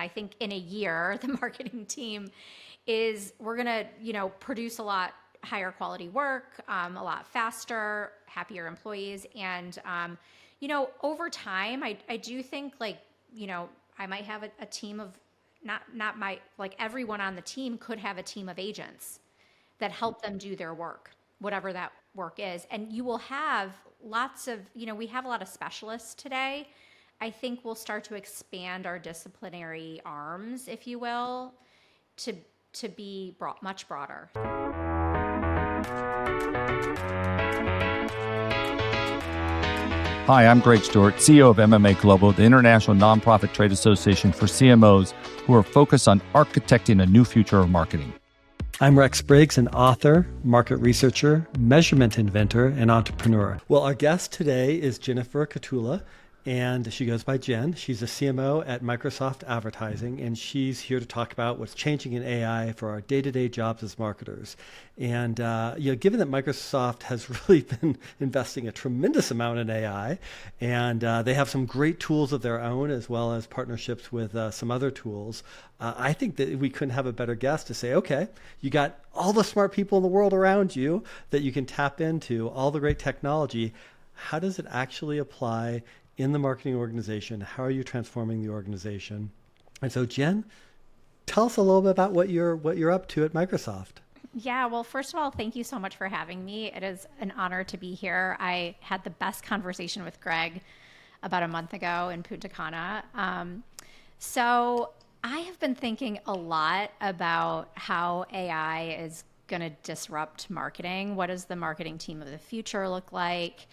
I think in a year, the marketing team we're going to, produce a lot higher quality work, a lot faster, happier employees. And, over time, I do think I might have a team of everyone on the team could have a team of agents that help them do their work, whatever that work is. And you will have lots of, we have a lot of specialists today. I think we'll start to expand our disciplinary arms, if you will, to be much broader. Hi, I'm Greg Stewart, CEO of MMA Global, the international nonprofit trade association for CMOs who are focused on architecting a new future of marketing. I'm Rex Briggs, an author, market researcher, measurement inventor, and entrepreneur. Well, our guest today is Jennifer Kattula, and she goes by Jen. She's a CMO at Microsoft Advertising, and she's here to talk about what's changing in AI for our day-to-day jobs as marketers. And given that Microsoft has really been investing a tremendous amount in AI, and they have some great tools of their own, as well as partnerships with some other tools, I think that we couldn't have a better guest to say, okay, you got all the smart people in the world around you that you can tap into, all the great technology. How does it actually apply in the marketing organization? How are you transforming the organization? And so, Jen, tell us a little bit about what you're up to at Microsoft. Yeah, well, first of all, thank you so much for having me. It is an honor to be here. I had the best conversation with Greg about a month ago in Punta Cana. So I have been thinking a lot about how AI is going to disrupt marketing. What does the marketing team of the future look like?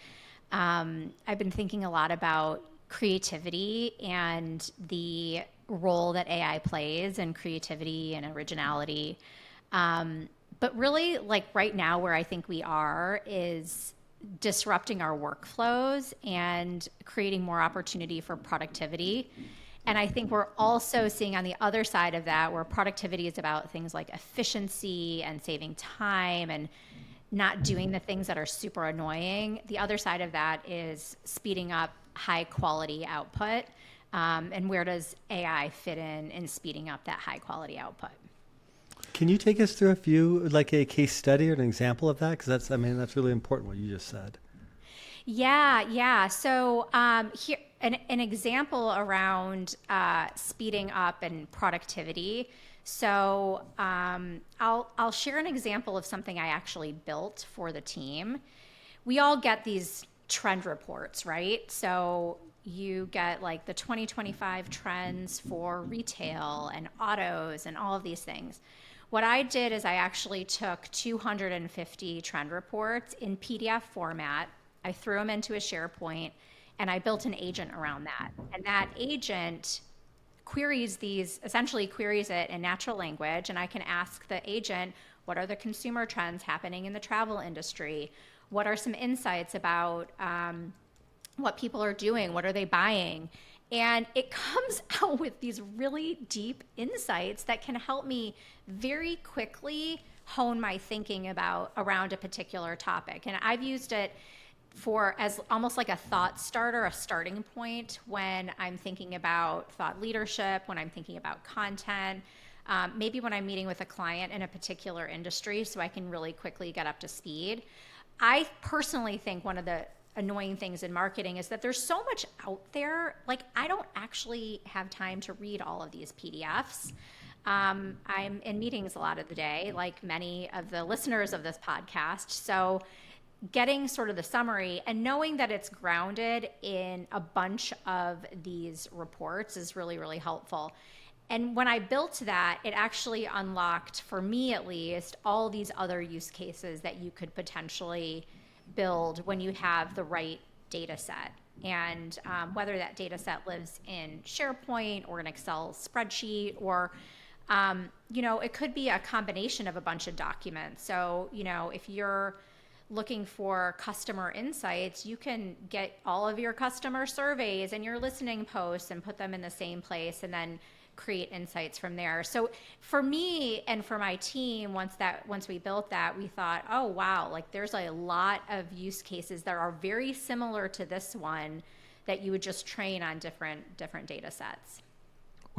I've been thinking a lot about creativity and the role that AI plays in creativity and originality. But really, right now, where I think we are is disrupting our workflows and creating more opportunity for productivity. And I think we're also seeing on the other side of that, where productivity is about things like efficiency and saving time and not doing the things that are super annoying. The other side of that is speeding up high quality output. And where does AI fit in speeding up that high quality output? Can you take us through a case study or an example of that? Because that's really important what you just said. Yeah. So here, an example around speeding up and productivity. So I'll share an example of something I actually built for the team. We all get these trend reports, right? So you get the 2025 trends for retail and autos and all of these things. What I did is I actually took 250 trend reports in PDF format. I threw them into a SharePoint, and I built an agent around that. And that agent queries it in natural language, and I can ask the agent, what are the consumer trends happening in the travel industry? What are some insights about what people are doing? What are they buying? And it comes out with these really deep insights that can help me very quickly hone my thinking around a particular topic. And I've used it as almost like a thought starter, a starting point when I'm thinking about thought leadership, when I'm thinking about content, maybe when I'm meeting with a client in a particular industry, so I can really quickly get up to speed. I personally think one of the annoying things in marketing is that there's so much out there. I don't actually have time to read all of these PDFs. I'm in meetings a lot of the day, like many of the listeners of this podcast. So getting sort of the summary and knowing that it's grounded in a bunch of these reports is really, really helpful. And when I built that, it actually unlocked, for me at least, all these other use cases that you could potentially build when you have the right data set. And whether that data set lives in SharePoint or an Excel spreadsheet, or it could be a combination of a bunch of documents. So, if you're looking for customer insights, you can get all of your customer surveys and your listening posts and put them in the same place, and then create insights from there. So for me and for my team, once we built that, we thought, oh wow, there's a lot of use cases that are very similar to this one that you would just train on different data sets.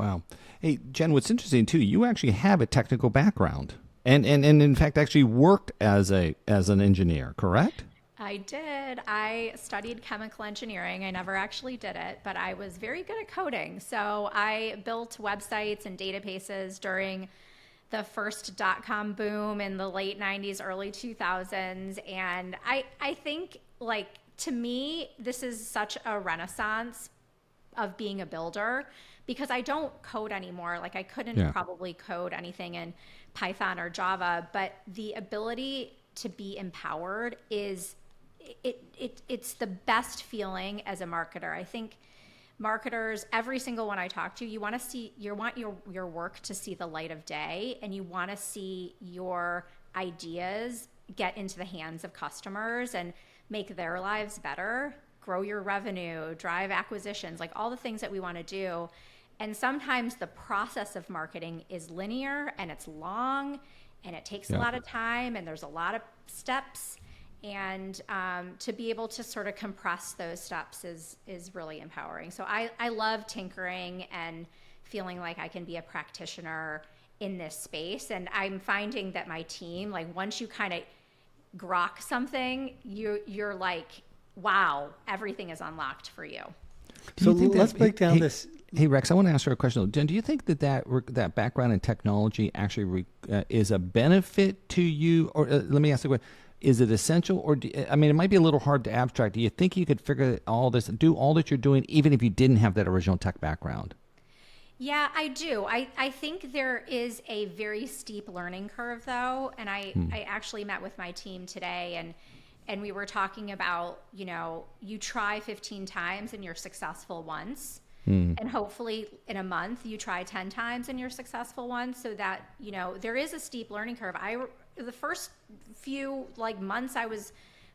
Wow. Hey, Jen, what's interesting too, you actually have a technical background and in fact actually worked as an engineer, correct? I did. I studied chemical engineering. I never actually did it, but I was very good at coding. So I built websites and databases during the first dot-com boom in the late 90s, early 2000s. And I think, like, to me, this is such a renaissance of being a builder because I don't code anymore. Like, I couldn't probably code anything in Python or Java, but the ability to be empowered is it's the best feeling as a marketer. I think marketers, every single one I talk to, you want your work to see the light of day, and you want to see your ideas get into the hands of customers and make their lives better, grow your revenue, drive acquisitions, like all the things that we want to do. And sometimes the process of marketing is linear and it's long and it takes a lot of time and there's a lot of steps. And to be able to sort of compress those steps is really empowering. So I love tinkering and feeling like I can be a practitioner in this space. And I'm finding that my team, like once you kind of grok something, you're like, wow, everything is unlocked for you. So let's break down this. Hey, Rex, I want to ask her a question. Jen, do you think that background in technology actually is a benefit to you? Or let me ask the question. Is it essential, or it might be a little hard to abstract. Do you think you could do all that you're doing, even if you didn't have that original tech background? Yeah, I do. I think there is a very steep learning curve, though. And I actually met with my team today, and we were talking about, you try 15 times and you're successful once. And hopefully in a month you try 10 times and you're successful once, so that, there is a steep learning curve. The first few months I was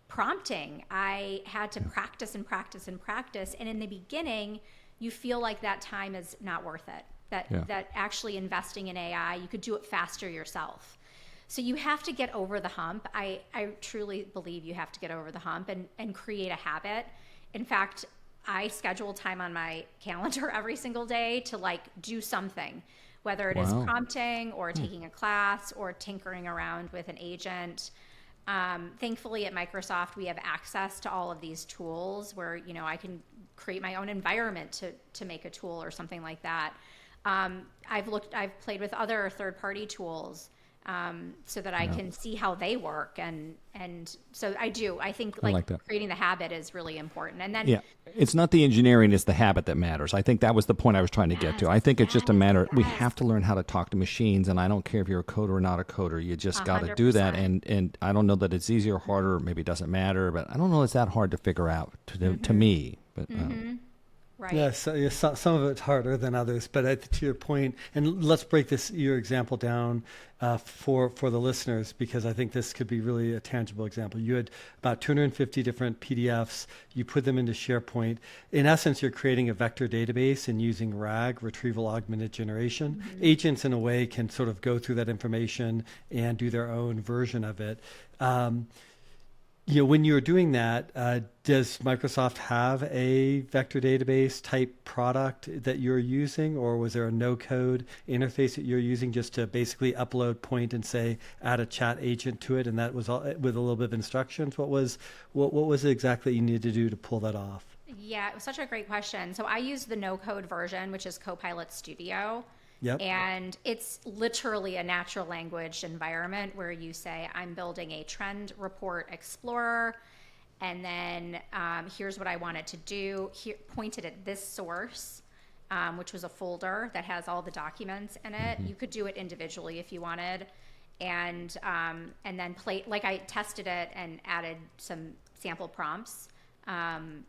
prompting, I had to practice and practice and practice. And in the beginning, you feel like that time is not worth it. That actually investing in AI, you could do it faster yourself. So you have to get over the hump. I truly believe you have to get over the hump and create a habit. In fact, I schedule time on my calendar every single day to do something, whether it is prompting or taking a class or tinkering around with an agent. Thankfully at Microsoft, we have access to all of these tools where, I can create my own environment to make a tool or something like that. I've played with other third-party tools so that I can see how they work. And so I do. I think creating the habit is really important. And then it's not the engineering, it's the habit that matters. I think that was the point I was trying to get to. I think it's just a matter, we have to learn how to talk to machines, and I don't care if you're a coder or not a coder, you just got to do that. And I don't know that it's easier or harder, maybe it doesn't matter, but I don't know it's that hard to figure out to me. But right. Yes, some of it's harder than others, but to your point, and let's break your example down for the listeners, because I think this could be really a tangible example. You had about 250 different PDFs. You put them into SharePoint. In essence, you're creating a vector database and using RAG, retrieval augmented generation. Agents, in a way, can sort of go through that information and do their own version of it. When you're doing that, does Microsoft have a vector database type product that you're using, or was there a no-code interface that you're using just to basically upload, point, and say, add a chat agent to it, and that was all, with a little bit of instructions? What was it exactly you needed to do to pull that off? Yeah, it was such a great question. So I use the no-code version, which is Copilot Studio. Yep. And it's literally a natural language environment where you say, I'm building a trend report explorer, and then here's what I want it to do. Here, pointed at this source, which was a folder that has all the documents in it. You could do it individually if you wanted, and then I tested it and added some sample prompts, and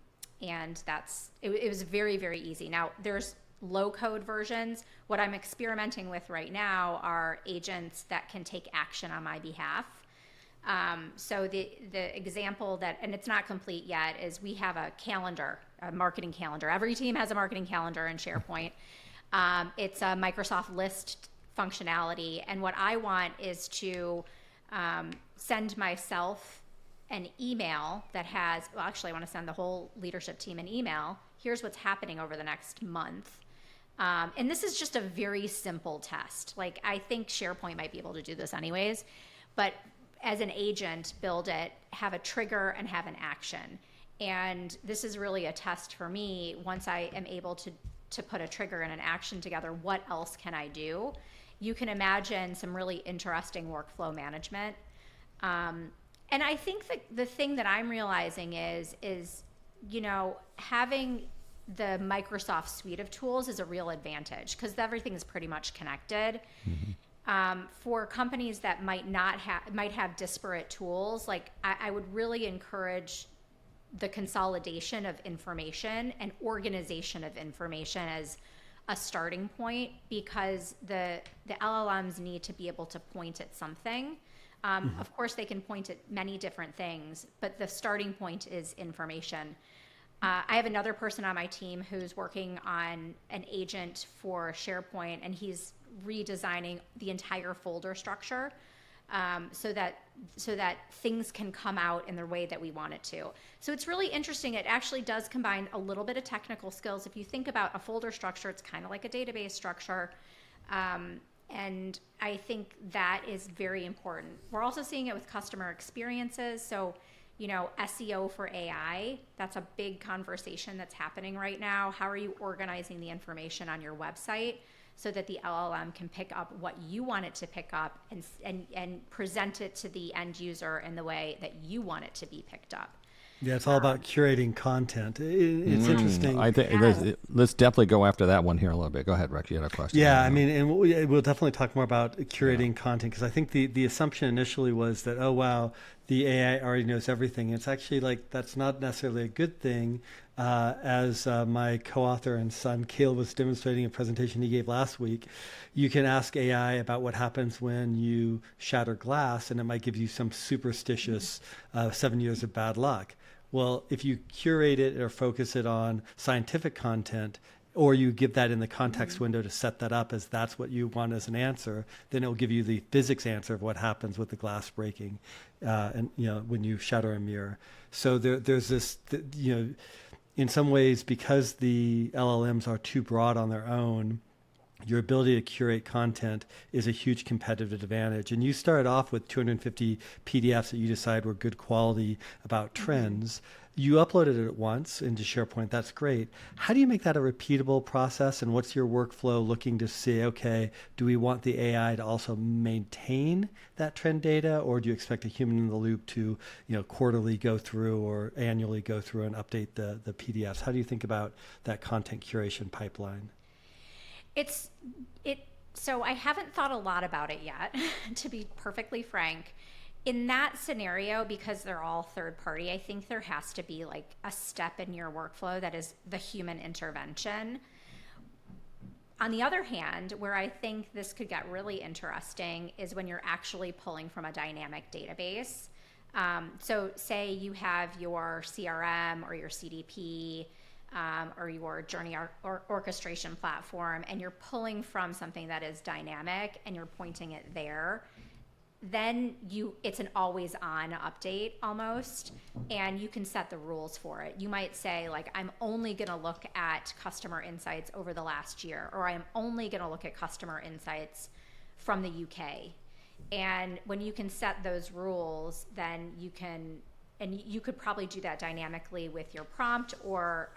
it was very, very easy. Now there's low-code versions. What I'm experimenting with right now are agents that can take action on my behalf. So the example and it's not complete yet, is we have a calendar, a marketing calendar. Every team has a marketing calendar in SharePoint. It's a Microsoft list functionality. And what I want is to send myself an email that has, I want to send the whole leadership team an email. Here's what's happening over the next month. And this is just a very simple test. Like, I think SharePoint might be able to do this anyways, but as an agent, build it, have a trigger and have an action. And this is really a test for me. Once I am able to put a trigger and an action together, what else can I do? You can imagine some really interesting workflow management. And I think that the thing that I'm realizing is, having the Microsoft suite of tools is a real advantage because everything is pretty much connected. For companies that might have disparate tools, like I would really encourage the consolidation of information and organization of information as a starting point, because the LLMs need to be able to point at something. Of course, they can point at many different things, but the starting point is information. I have another person on my team who's working on an agent for SharePoint, and he's redesigning the entire folder structure so that things can come out in the way that we want it to. So it's really interesting. It actually does combine a little bit of technical skills. If you think about a folder structure, it's kind of like a database structure. And I think that is very important. We're also seeing it with customer experiences. So, SEO for AI, that's a big conversation that's happening right now. How are you organizing the information on your website so that the LLM can pick up what you want it to pick up and present it to the end user in the way that you want it to be picked up? Yeah, it's all about curating content. It's interesting. I think let's definitely go after that one here a little bit. Go ahead, Rex. You had a question. Yeah, I mean, and we'll definitely talk more about curating content, because I think the assumption initially was that, oh, wow, the AI already knows everything. It's actually like that's not necessarily a good thing. As my co-author and son, Cale, was demonstrating a presentation he gave last week, you can ask AI about what happens when you shatter glass, and it might give you some superstitious 7 years of bad luck. Well, if you curate it or focus it on scientific content, or you give that in the context window to set that up as that's what you want as an answer, then it'll give you the physics answer of what happens with the glass breaking, and when you shatter a mirror. So there's this, in some ways, because the LLMs are too broad on their own, your ability to curate content is a huge competitive advantage. And you started off with 250 PDFs that you decide were good quality about trends. You uploaded it once into SharePoint. That's great. How do you make that a repeatable process? And what's your workflow looking to see, okay, do we want the AI to also maintain that trend data, or do you expect a human in the loop to, quarterly go through or annually go through and update the PDFs? How do you think about that content curation pipeline? So I haven't thought a lot about it yet, to be perfectly frank. In that scenario, because they're all third party, I think there has to be like a step in your workflow that is the human intervention. On the other hand, where I think this could get really interesting is when you're actually pulling from a dynamic database. So say you have your CRM or your CDP, or your journey or orchestration platform, and you're pulling from something that is dynamic and you're pointing it there, then it's an always on update almost, and you can set the rules for it. You might say, like, I'm only going to look at customer insights over the last year, or I'm only going to look at customer insights from the UK. And when you can set those rules, then you could probably do that dynamically with your prompt, or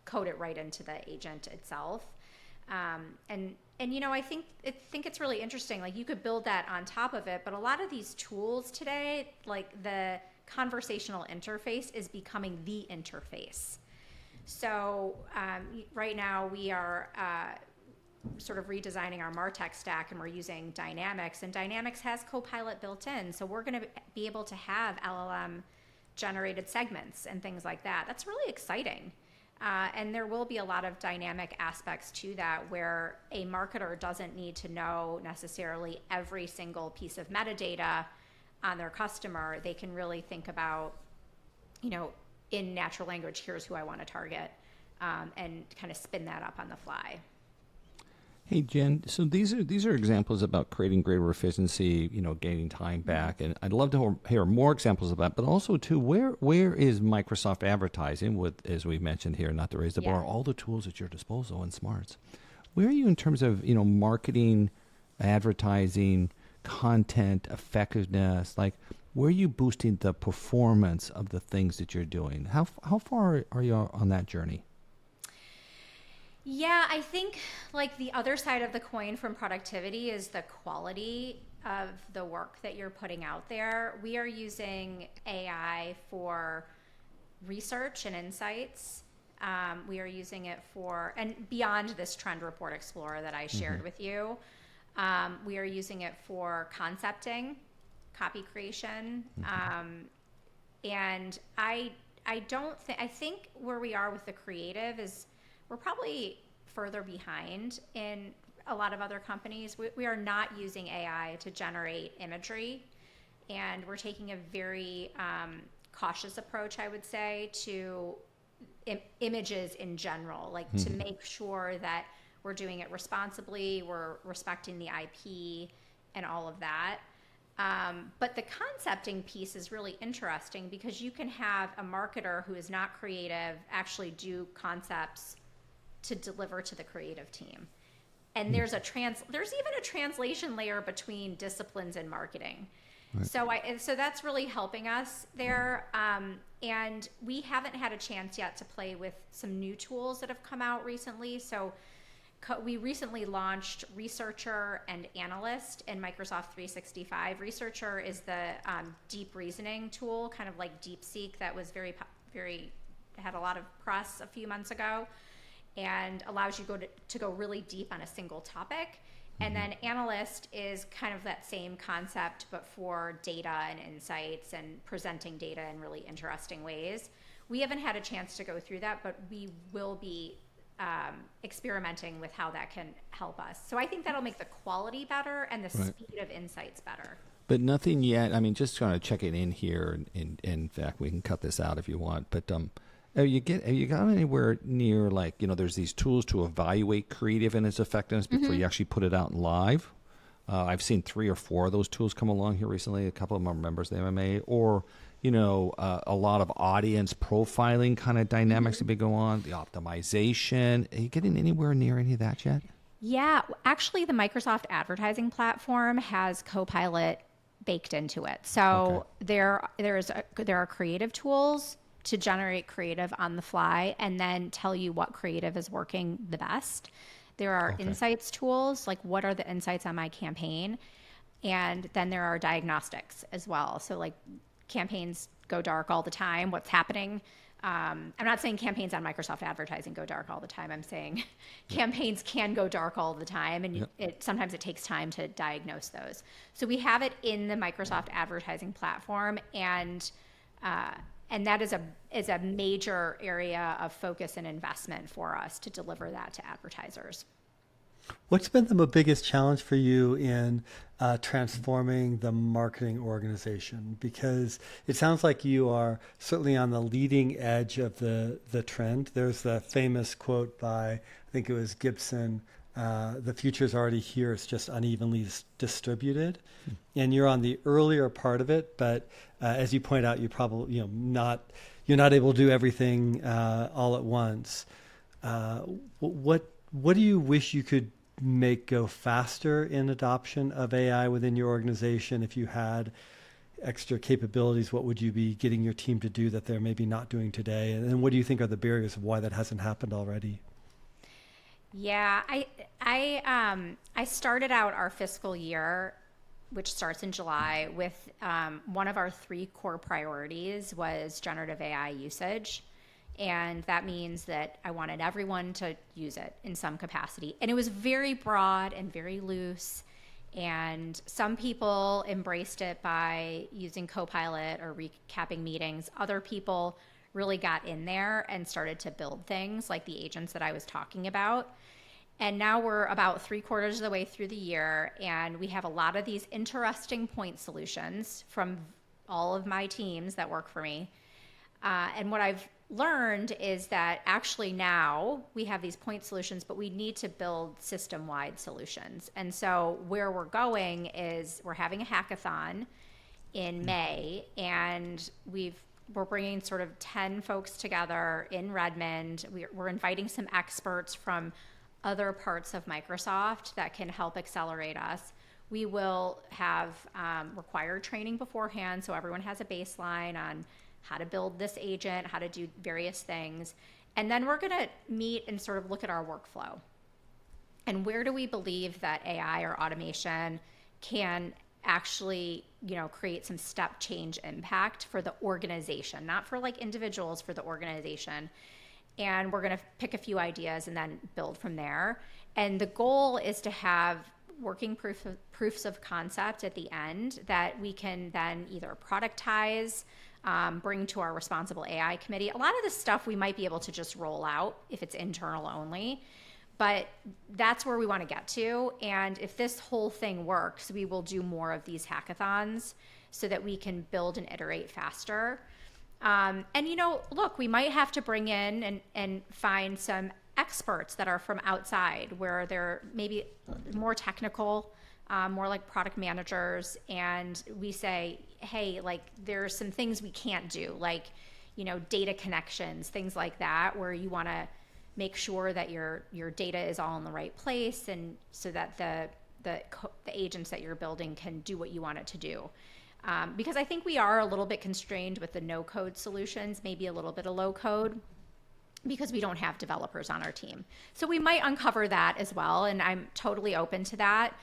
code it right into the agent itself. I think it's really interesting. Like, you could build that on top of it, but a lot of these tools today, like the conversational interface, is becoming the interface. So right now we are sort of redesigning our Martech stack, and we're using Dynamics, and Dynamics has Copilot built in. So we're going to be able to have LLM generated segments and things like that. That's really exciting. And there will be a lot of dynamic aspects to that, where a marketer doesn't need to know necessarily every single piece of metadata on their customer. They can really think about, in natural language, here's who I want to target, and kind of spin that up on the fly. Hey, Jen, so these are examples about creating greater efficiency, gaining time back, and I'd love to hear more examples of that, but also, too, where is Microsoft Advertising with, as we mentioned here, not to raise the bar, all the tools at your disposal and smarts? Where are you in terms of, marketing, advertising, content, effectiveness? Like, where are you boosting the performance of the things that you're doing? How far are you on that journey? Yeah, I think like the other side of the coin from productivity is the quality of the work that you're putting out there. We are using AI for research and insights. We are using it for, and beyond this trend report explorer that I shared with you, we are using it for concepting, copy creation. And I think where we are with the creative is we're probably further behind in a lot of other companies. We are not using AI to generate imagery, and we're taking a very cautious approach, I would say, to images in general, like to make sure that we're doing it responsibly, we're respecting the IP and all of that. But the concepting piece is really interesting because you can have a marketer who is not creative actually do concepts to deliver to the creative team. And there's even a translation layer between disciplines in marketing. Right. So that's really helping us there. And we haven't had a chance yet to play with some new tools that have come out recently. So we recently launched Researcher and Analyst in Microsoft 365. Researcher is the deep reasoning tool, kind of like DeepSeek, that was had a lot of press a few months ago, and allows you to go really deep on a single topic. And then Analyst is kind of that same concept, but for data and insights and presenting data in really interesting ways. We haven't had a chance to go through that, but we will be experimenting with how that can help us. So I think that'll make the quality better and the speed of insights better. But nothing yet. I mean, just trying to check it in here. And in fact, we can cut this out if you want. But have you got anywhere near, like, there's these tools to evaluate creative and its effectiveness before you actually put it out live? I've seen 3 or 4 of those tools come along here recently. A couple of them are members of the MMA, or a lot of audience profiling kind of dynamics that may go on, the optimization. Are you getting anywhere near any of that yet? Yeah, actually, the Microsoft Advertising platform has Copilot baked into it. So there are creative tools to generate creative on the fly and then tell you what creative is working the best. There are insights tools, like what are the insights on my campaign? And then there are diagnostics as well. So like campaigns go dark all the time. What's happening? I'm not saying campaigns on Microsoft Advertising go dark all the time. I'm saying campaigns can go dark all the time, and sometimes it takes time to diagnose those. So we have it in the Microsoft Advertising platform, and that is a major area of focus and investment for us to deliver that to advertisers. What's been the biggest challenge for you in transforming the marketing organization? Because it sounds like you are certainly on the leading edge of the trend. There's the famous quote by, I think it was Gibson, the future's already here, it's just unevenly distributed. And you're on the earlier part of it, but as you point out, you probably you're not able to do everything all at once. What do you wish you could make go faster in adoption of AI within your organization? If you had extra capabilities, what would you be getting your team to do that they're maybe not doing today? And then what do you think are the barriers of why that hasn't happened already? Yeah, I started out our fiscal year, which starts in July, with one of our 3 core priorities was generative AI usage. And that means that I wanted everyone to use it in some capacity. And it was very broad and very loose. And some people embraced it by using Copilot or recapping meetings. Other people really got in there and started to build things like the agents that I was talking about. And now we're about 3/4 of the way through the year, and we have a lot of these interesting point solutions from all of my teams that work for me. And what I've learned is that actually now we have these point solutions, but we need to build system-wide solutions. And so where we're going is we're having a hackathon in May, and we're bringing sort of 10 folks together in Redmond. We're inviting some experts from other parts of Microsoft that can help accelerate us. We will have required training beforehand, so everyone has a baseline on how to build this agent, how to do various things. And then we're going to meet and sort of look at our workflow. And where do we believe that AI or automation can actually, create some step change impact for the organization, not for like individuals, for the organization. And we're going to pick a few ideas and then build from there. And the goal is to have working proofs of concept at the end that we can then either productize, bring to our responsible AI committee. A lot of this stuff we might be able to just roll out if it's internal only, but that's where we want to get to. And if this whole thing works, we will do more of these hackathons so that we can build and iterate faster. And look, we might have to bring in and find some experts that are from outside where they're maybe more technical, more like product managers. And we say, hey, like there's some things we can't do, like, data connections, things like that, where you want to make sure that your data is all in the right place. And so that the agents that you're building can do what you want it to do. Because I think we are a little bit constrained with the no-code solutions, maybe a little bit of low-code, because we don't have developers on our team. So we might uncover that as well, and I'm totally open to that.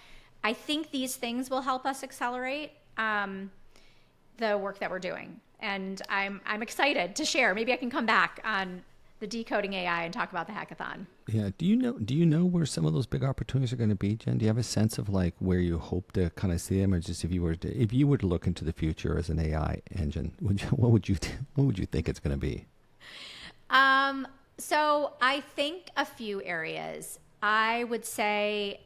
I think these things will help us accelerate the work that we're doing, and I'm excited to share. Maybe I can come back on the Decoding AI and talk about the hackathon. Yeah. Do you know where some of those big opportunities are going to be, Jen? Do you have a sense of like where you hope to kind of see them, or just if you were to look into the future as an AI engine, what would you think it's going to be? So I think a few areas. I would say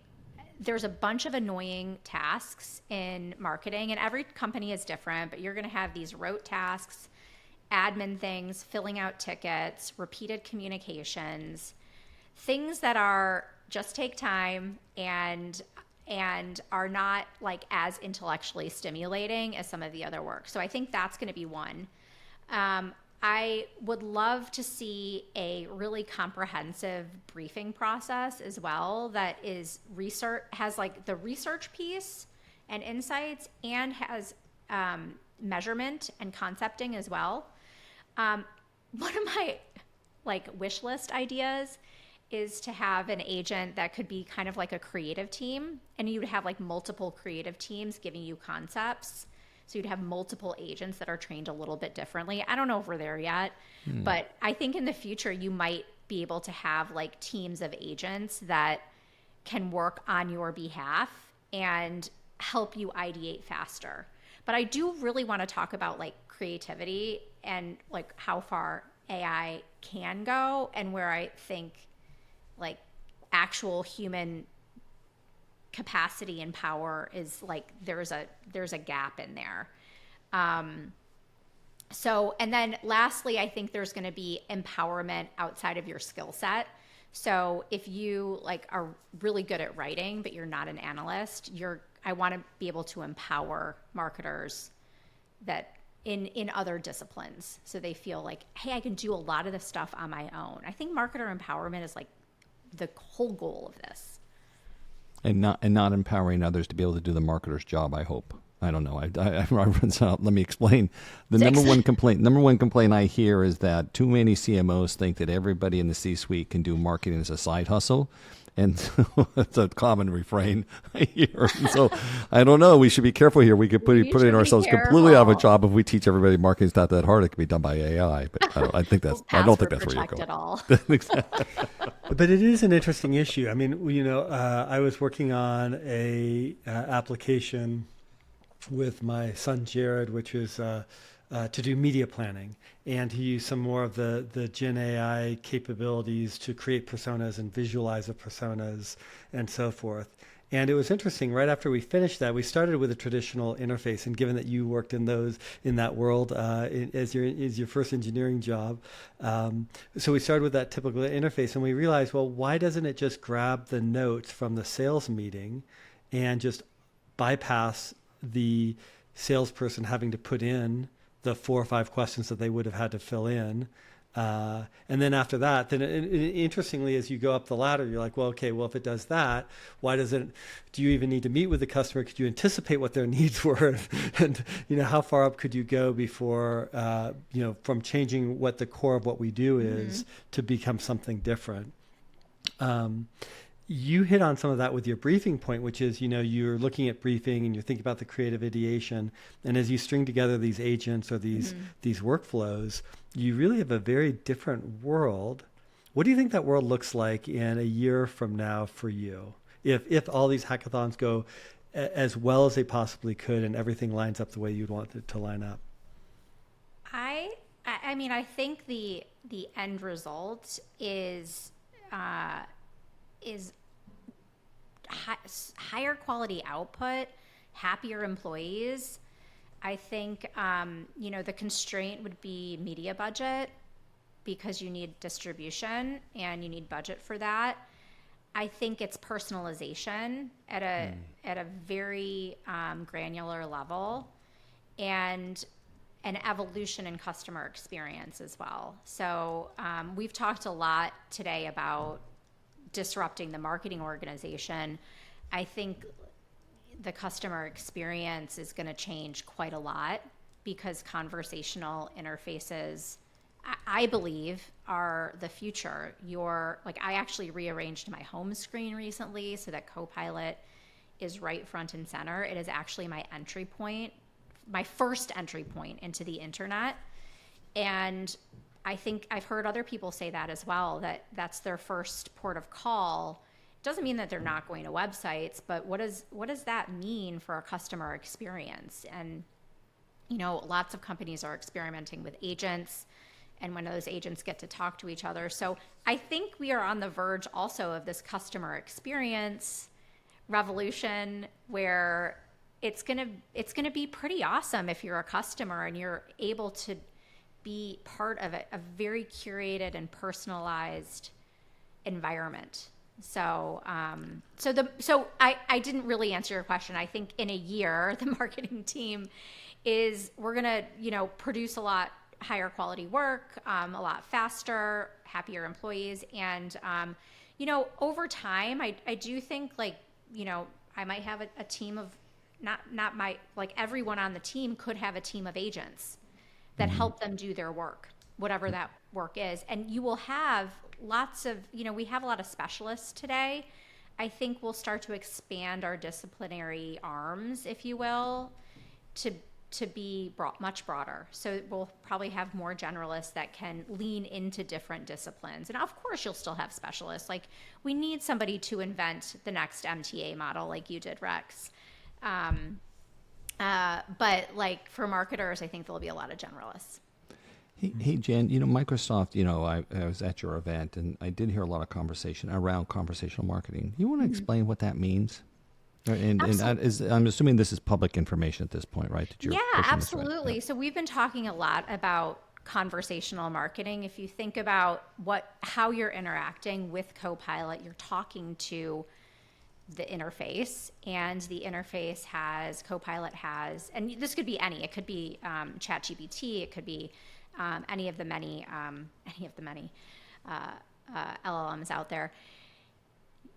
there's a bunch of annoying tasks in marketing, and every company is different, but you're going to have these rote tasks, admin things, filling out tickets, repeated communications, things that are just take time and are not like as intellectually stimulating as some of the other work. So I think that's going to be one. I would love to see a really comprehensive briefing process as well that is has like the research piece and insights, and has measurement and concepting as well. One of my like wish list ideas is to have an agent that could be kind of like a creative team, and you would have like multiple creative teams giving you concepts. So you'd have multiple agents that are trained a little bit differently. I don't know if we're there yet, but I think in the future you might be able to have like teams of agents that can work on your behalf and help you ideate faster. But I do really want to talk about like creativity and like how far AI can go, and where I think like actual human capacity and power is like there's a gap in there. So, and then lastly, I think there's going to be empowerment outside of your skill set. So if you like are really good at writing, but you're not an analyst, I want to be able to empower marketers that in other disciplines, so they feel like, hey, I can do a lot of this stuff on my own. I think marketer empowerment is like the whole goal of this. And not empowering others to be able to do the marketer's job, I hope. I don't know. Let me explain. The number one complaint I hear is that too many CMOs think that everybody in the C-suite can do marketing as a side hustle. And it's a common refrain I hear. So I don't know. We should be careful here. We could put in ourselves completely out of a job if we teach everybody marketing's not that hard. It can be done by AI. But I don't think that's where you're going. At all. But it is an interesting issue. I mean, I was working on a application with my son Jared, which is to do media planning, and to use some more of the Gen AI capabilities to create personas and visualize the personas and so forth. And it was interesting. Right after we finished that, we started with a traditional interface. And given that you worked in that world as your first engineering job, so we started with that typical interface, and we realized, well, why doesn't it just grab the notes from the sales meeting and just bypass the salesperson having to put in the 4 or 5 questions that they would have had to fill in, And then after that, then interestingly, as you go up the ladder, you're like, well, okay, well, if it does that, why do you even need to meet with the customer? Could you anticipate what their needs were? And, how far up could you go before, from changing what the core of what we do is to become something different? You hit on some of that with your briefing point, which is, you're looking at briefing and you're thinking about the creative ideation. And as you string together these agents or these workflows, you really have a very different world. What do you think that world looks like in a year from now for you? If all these hackathons go as well as they possibly could and everything lines up the way you'd want it to line up? I think the end result is higher quality output, happier employees. I think, the constraint would be media budget because you need distribution and you need budget for that. I think it's personalization at a very granular level and an evolution in customer experience as well. So we've talked a lot today about disrupting the marketing organization. I think the customer experience is going to change quite a lot because conversational interfaces, I believe, are the future. I actually rearranged my home screen recently so that Copilot is right front and center. It is actually my entry point, my first entry point into the internet. And I think I've heard other people say that as well, that that's their first port of call. It doesn't mean that they're not going to websites, but what does that mean for a customer experience? And, lots of companies are experimenting with agents, and when those agents get to talk to each other. So I think we are on the verge also of this customer experience revolution where it's gonna be pretty awesome if you're a customer and you're able to be part of a very curated and personalized environment. So, I didn't really answer your question. I think in a year, the marketing team we're gonna, produce a lot higher quality work, a lot faster, happier employees, and over time, I do think I might have a team of everyone on the team could have a team of agents that help them do their work, whatever that work is. And you will have lots of, we have a lot of specialists today. I think we'll start to expand our disciplinary arms, if you will, to be much broader. So we'll probably have more generalists that can lean into different disciplines. And of course, you'll still have specialists. We need somebody to invent the next MTA model like you did, Rex. But for marketers, I think there'll be a lot of generalists. Hey Jen, Microsoft, I was at your event and I did hear a lot of conversation around conversational marketing. You want to explain what that means? And I'm assuming this is public information at this point, right? Yeah, absolutely. Yeah. So we've been talking a lot about conversational marketing. If you think about how you're interacting with Copilot, you're talking to the interface, and the interface Copilot has, and this could be any. It could be ChatGPT. It could be any of the many LLMs out there.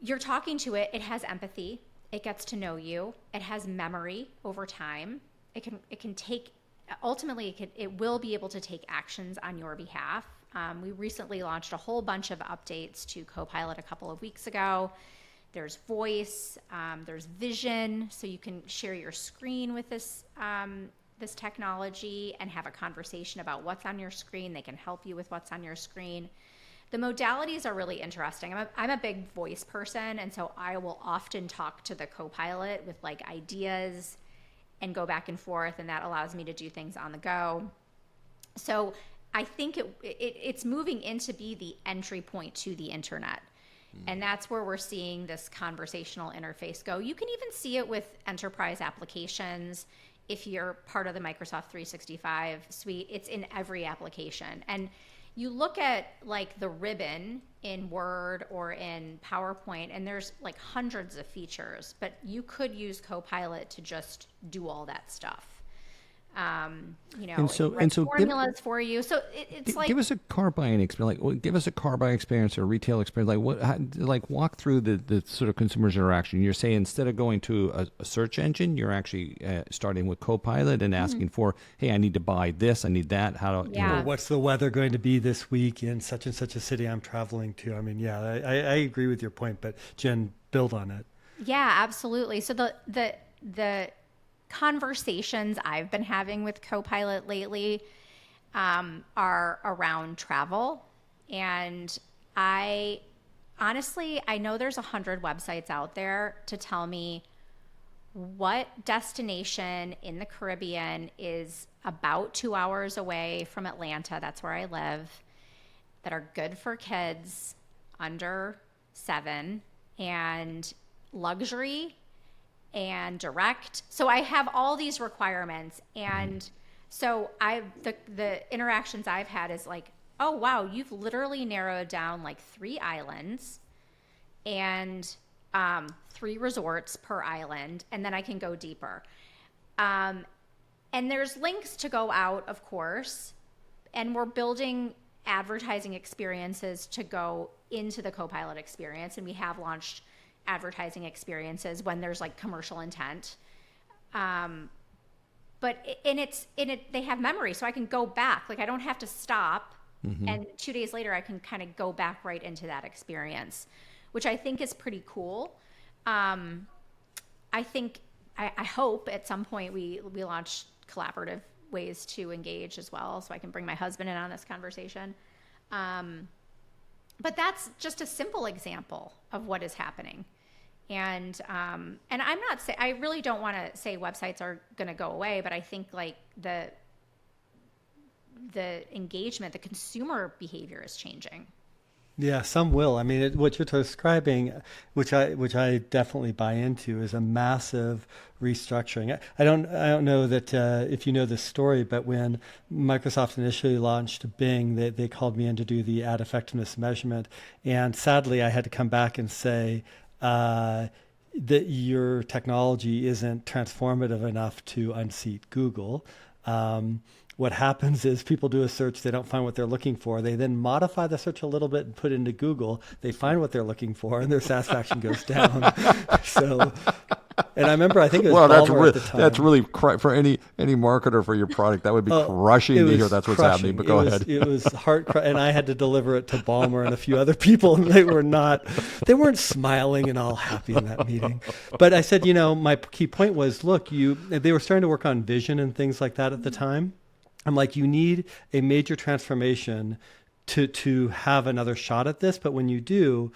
You're talking to it. It has empathy. It gets to know you. It has memory over time. It can take. Ultimately, it will be able to take actions on your behalf. We recently launched a whole bunch of updates to Copilot a couple of weeks ago. There's voice, there's vision, so you can share your screen with this technology and have a conversation about what's on your screen. They can help you with what's on your screen. The modalities are really interesting. I'm a big voice person, and so I will often talk to the Copilot with ideas and go back and forth, and that allows me to do things on the go. So I think it's moving into be the entry point to the internet. And that's where we're seeing this conversational interface go. You can even see it with enterprise applications. If you're part of the Microsoft 365 suite, it's in every application. And you look at the ribbon in Word or in PowerPoint, and there's hundreds of features, but you could use Copilot to just do all that stuff. And so formulas for you. So it's like, give us a car buying experience. Give us a car buying experience or retail experience. Walk through the sort of consumer's interaction. You're saying instead of going to a search engine, you're actually starting with Copilot and asking for, hey, I need to buy this, I need that. How do Or what's the weather going to be this week in such and such a city I'm traveling to? I mean, I agree with your point, but Jen, build on it. Yeah, absolutely. So the conversations I've been having with Copilot lately are around travel. And I know there's 100 websites out there to tell me what destination in the Caribbean is about 2 hours away from Atlanta, that's where I live, that are good for kids under 7 and luxury and direct. So I have all these requirements. And so the interactions I've had is like, oh, wow, you've literally narrowed down like 3 islands and 3 resorts per island. And then I can go deeper. And there's links to go out, of course. And we're building advertising experiences to go into the Copilot experience. And we have launched advertising experiences when there's like commercial intent. But they have memory, so I can go back. Like I don't have to stop. And 2 days later, I can kind of go back right into that experience, which I think is pretty cool. I hope at some point we launch collaborative ways to engage as well, so I can bring my husband in on this conversation. But that's just a simple example of what is happening. And I'm not saying, I really don't want to say websites are going to go away, but I think like the engagement, the consumer behavior is changing. Yeah, some will. I mean, what you're describing, which I definitely buy into, is a massive restructuring. I don't know that if you know this story, but when Microsoft initially launched Bing, they called me in to do the ad effectiveness measurement, and sadly, I had to come back and say that your technology isn't transformative enough to unseat Google. What happens is people do a search, they don't find what they're looking for. They then modify the search a little bit and put it into Google. They find what they're looking for, and their satisfaction goes down. So, and I remember, I think it was Balmer at the time. That's really for any marketer for your product. That would be crushing to hear that's what's happening. But go ahead. It was and I had to deliver it to Balmer and a few other people, and they weren't smiling and all happy in that meeting. But I said, my key point was, look, they were starting to work on vision and things like that at the time. I'm like, you need a major transformation to have another shot at this. But when you do,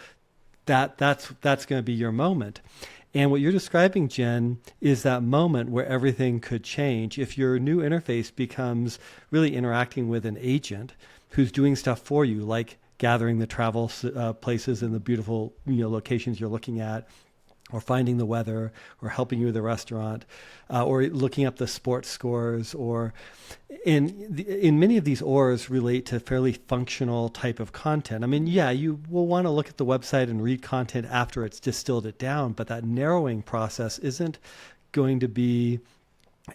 that's going to be your moment. And what you're describing, Jen, is that moment where everything could change. If your new interface becomes really interacting with an agent who's doing stuff for you, like gathering the travel places and the beautiful locations you're looking at, or finding the weather, or helping you with the restaurant, or looking up the sports scores, or in many of these ORs relate to fairly functional type of content. I mean, yeah, you will want to look at the website and read content after it's distilled it down, but that narrowing process isn't going to be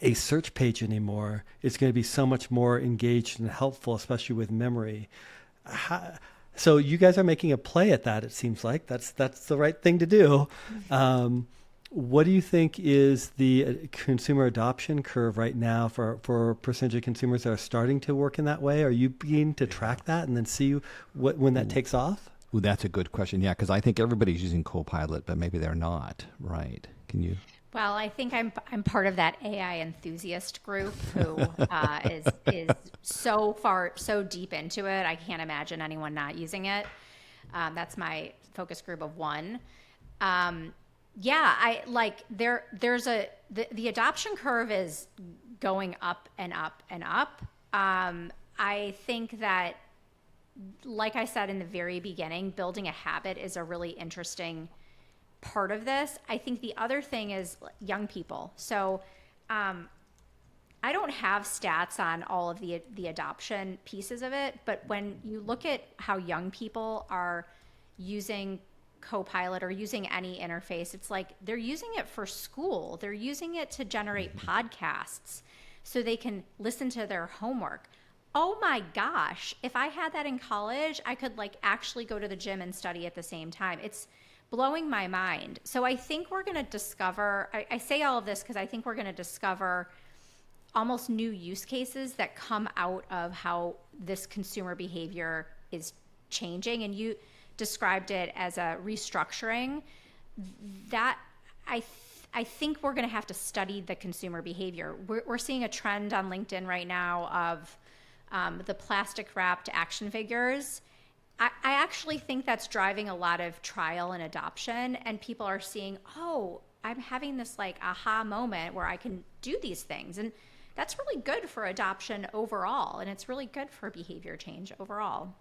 a search page anymore. It's going to be so much more engaged and helpful, especially with memory. So you guys are making a play at that, it seems like. That's the right thing to do. What do you think is the consumer adoption curve right now for percentage of consumers that are starting to work in that way? Are you beginning to track that and then see when that takes off? Ooh, that's a good question. Yeah, because I think everybody's using Copilot, but maybe they're not. Right? Can you? Well, I think I'm part of that AI enthusiast group who is so deep into it. I can't imagine anyone not using it. That's my focus group of 1. Yeah, the adoption curve is going up and up and up. I think that, like I said in the very beginning, building a habit is a really interesting part of this. I think the other thing is young people. So I don't have stats on all of the adoption pieces of it, but when you look at how young people are using Copilot or using any interface, it's like they're using it for school. They're using it to generate podcasts. so they can listen to their homework. Oh my gosh, if I had that in college, I could like actually go to the gym and study at the same time. It's blowing my mind. So I think we're going to discover, I say all of this because I think we're going to discover almost new use cases that come out of how this consumer behavior is changing. And you described it as a restructuring. That I think we're going to have to study the consumer behavior. We're seeing a trend on LinkedIn right now of the plastic wrapped action figures. I actually think that's driving a lot of trial and adoption, and people are seeing, oh, I'm having this like aha moment where I can do these things. And that's really good for adoption overall, and it's really good for behavior change overall.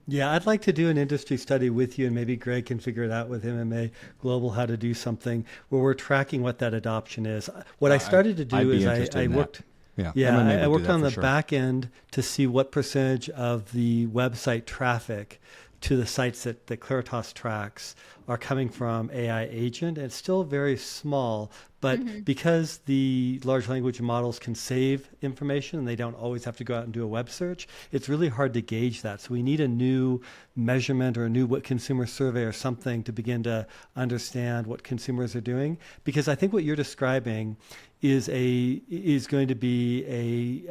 Yeah, I'd like to do an industry study with you, and maybe Greg can figure it out with MMA Global how to do something where we're tracking what that adoption is. What I started to do is I worked. I worked on the back end to see what percentage of the website traffic to the sites that Claritas tracks are coming from AI agent. It's still very small, but because the large language models can save information and they don't always have to go out and do a web search, it's really hard to gauge that. So we need a new measurement or a new consumer survey or something to begin to understand what consumers are doing. Because I think what you're describing is going to be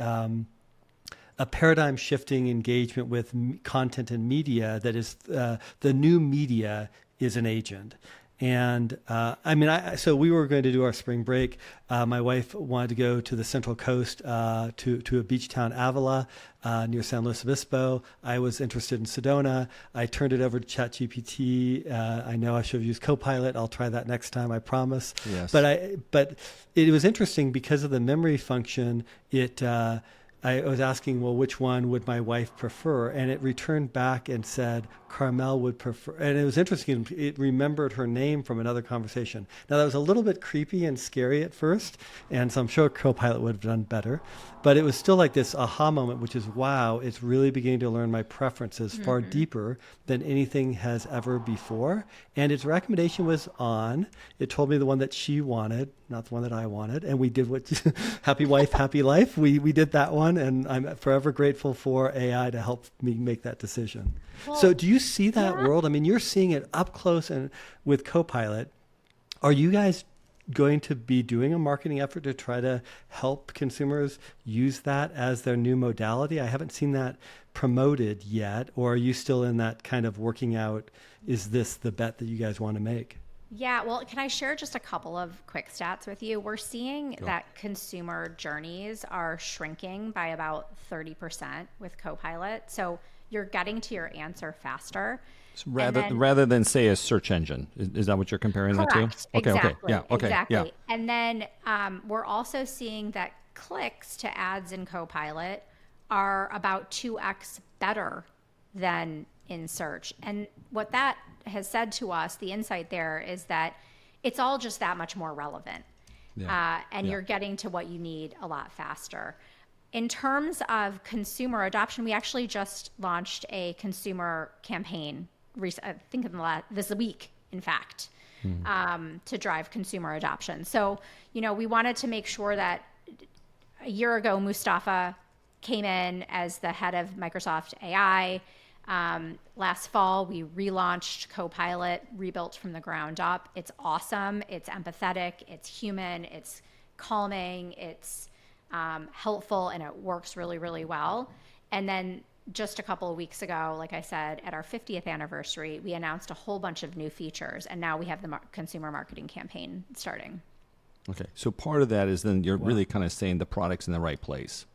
a paradigm shifting engagement with content and media that is the new media is an agent. And so we were going to do our spring break. My wife wanted to go to the Central Coast to a beach town, Avila, near San Luis Obispo. I was interested in Sedona. I turned it over to ChatGPT. I know I should have used Copilot. I'll try that next time, I promise. Yes. But it was interesting because of the memory function. I was asking, well, which one would my wife prefer? And it returned back and said, Carmel would prefer. And it was interesting. It remembered her name from another conversation. Now, that was a little bit creepy and scary at first. And so I'm sure Copilot would have done better. But it was still like this aha moment, which is, wow, it's really beginning to learn my preferences far deeper than anything has ever before. And its recommendation was on. It told me the one that she wanted, not the one that I wanted. And we did what happy wife, happy life. We did that one. And I'm forever grateful for AI to help me make that decision. Well, so do you see that world? I mean, you're seeing it up close and with Copilot. Are you guys going to be doing a marketing effort to try to help consumers use that as their new modality? I haven't seen that promoted yet. Or are you still in that kind of working out, is this the bet that you guys want to make? Yeah, well, can I share just a couple of quick stats with you? We're seeing that consumer journeys are shrinking by about 30% with Copilot. So you're getting to your answer faster. So rather than say a search engine, is that what you're comparing that to? Okay, exactly. Okay, yeah, okay, exactly. Yeah. And then we're also seeing that clicks to ads in Copilot are about 2x better than in search. And what that has said to us, the insight there is that it's all just that much more relevant. And you're getting to what you need a lot faster. In terms of consumer adoption, we actually just launched a consumer campaign, I think this week, in fact, to drive consumer adoption. So, we wanted to make sure that a year ago, Mustafa came in as the head of Microsoft AI. Last fall, we relaunched Copilot, rebuilt from the ground up. It's awesome. It's empathetic. It's human. It's calming. It's helpful, and it works really, really well. And then just a couple of weeks ago, like I said, at our 50th anniversary, we announced a whole bunch of new features, and now we have the consumer marketing campaign starting. Okay, so part of that is then you're really kind of saying the product's in the right place.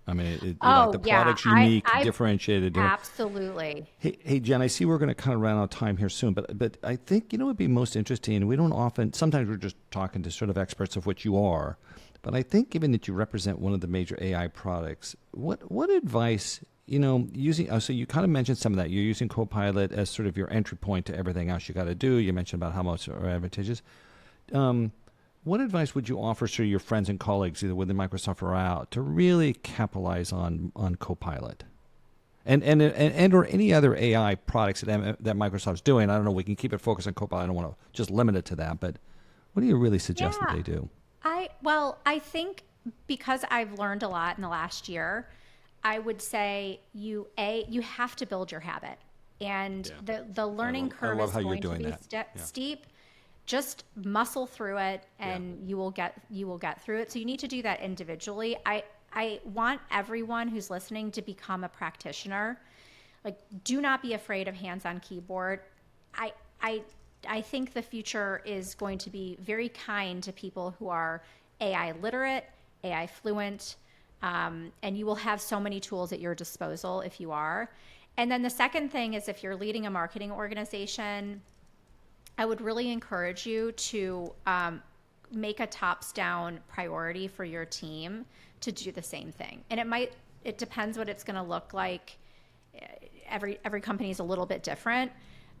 I mean, like the product's unique, differentiated. Absolutely. Hey, Jen, I see we're going to kind of run out of time here soon, but I think, what would be most interesting, we don't often, sometimes we're just talking to sort of experts of which you are, but I think given that you represent one of the major AI products, what advice, using, so you kind of mentioned some of that. You're using Copilot as sort of your entry point to everything else you got to do. You mentioned about how much are advantageous. What advice would you offer to your friends and colleagues, either within Microsoft or out, to really capitalize on Copilot, and or any other AI products that Microsoft's doing? I don't know. We can keep it focused on Copilot. I don't want to just limit it to that, but what do you really suggest that they do? I think because I've learned a lot in the last year, I would say you have to build your habit, and the learning curve is going to be steep. Just muscle through it, and you will get through it. So you need to do that individually. I want everyone who's listening to become a practitioner. Like, do not be afraid of hands-on keyboard. I think the future is going to be very kind to people who are AI literate, AI fluent, and you will have so many tools at your disposal if you are. And then the second thing is, if you're leading a marketing organization, I would really encourage you to make a tops-down priority for your team to do the same thing. And it depends what it's going to look like. Every company is a little bit different,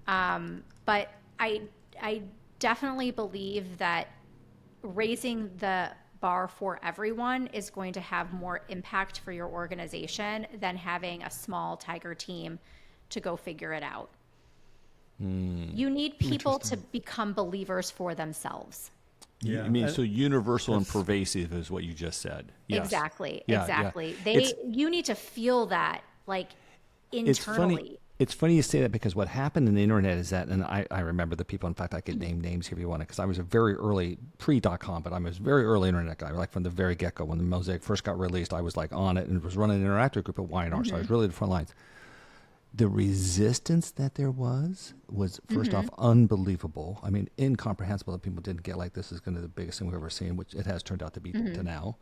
but I definitely believe that raising the bar for everyone is going to have more impact for your organization than having a small tiger team to go figure it out. You need people to become believers for themselves. Yeah, I mean, so universal and pervasive is what you just said. Yes. Exactly. Yeah. You need to feel that, like, internally. It's funny you say that, because what happened in the internet is that, and I remember the people, in fact, I could name names here if you want to, because I was a very early, pre.com, but I was a very early internet guy, like from the very get-go. When the Mosaic first got released, I was like on it and was running an interactive group at Y&R, so I was really at the front lines. The resistance that there was first off unbelievable. I mean, incomprehensible that people didn't get, like, this is going to be the biggest thing we've ever seen, which it has turned out to be to now.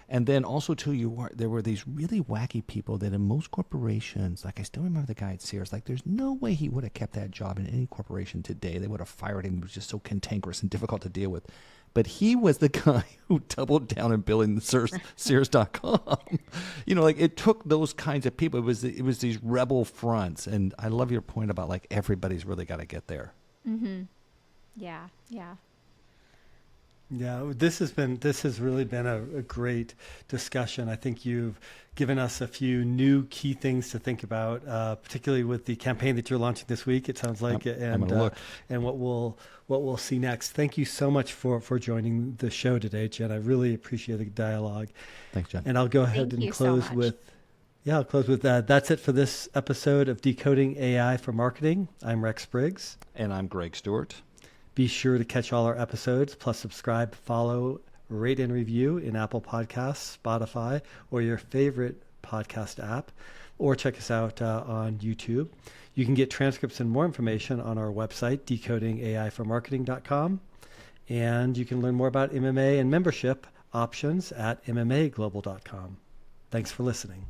And then also, too, there were these really wacky people that in most corporations, like I still remember the guy at Sears, like there's no way he would have kept that job in any corporation today. They would have fired him. He was just so cantankerous and difficult to deal with. But he was the guy who doubled down in building the Sears.com. You know, like, it took those kinds of people. It was these rebel fronts. And I love your point about, like, everybody's really got to get there. Yeah. Yeah, this has really been a great discussion. I think you've given us a few new key things to think about, particularly with the campaign that you're launching this week. It sounds like, and what we'll see next. Thank you so much for joining the show today, Jen. I really appreciate the dialogue. Thanks, Jen. And I'll go ahead and close with. Yeah, I'll close with that's it for this episode of Decoding AI for Marketing. I'm Rex Briggs. And I'm Greg Stewart. Be sure to catch all our episodes, plus subscribe, follow, rate, and review in Apple Podcasts, Spotify, or your favorite podcast app, or check us out on YouTube. You can get transcripts and more information on our website, decodingaiformarketing.com, and you can learn more about MMA and membership options at MMAglobal.com. Thanks for listening.